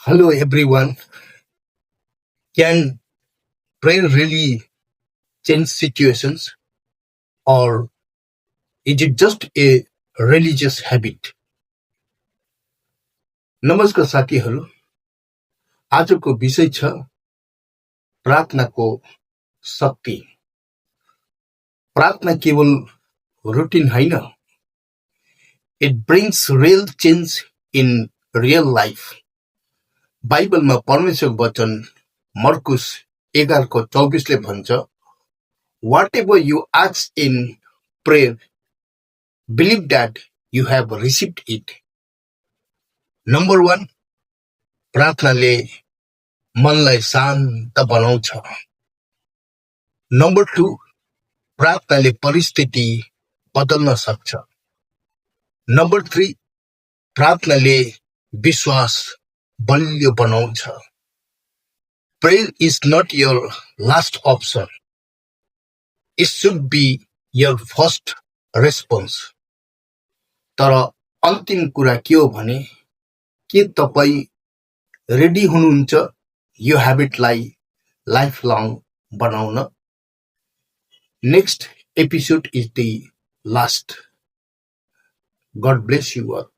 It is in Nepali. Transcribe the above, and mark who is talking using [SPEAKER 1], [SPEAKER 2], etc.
[SPEAKER 1] Hello, everyone. Can prayer really change situations, or is it just a religious habit? नमस्कार साथीहरू, आजको विषय छ प्रार्थनाको शक्ति। प्रार्थना केवल रुटिन होइन, it brings real change in real life. बाइबलमा परमेश्वरको वचन मर्कुस 11:24 ले भन्छ, whatever you ask in prayer, believe that you have received it. Number 1, प्रार्थनाले मनलाई शान्त बनाउँछ। नम्बर 2, प्रार्थनाले परिस्थिति बदल्न सक्छ। नम्बर 3, प्रार्थनाले विश्वास बलियो बनाउँछ। Prayer is not your last option. It should be your first response. तर अन्तिम कुरा के हो भने, के तपाईँ रेडी हुनुहुन्छ यो ह्याबिटलाई लाइफ लङ बनाउन? Next episode is the last. God bless you all.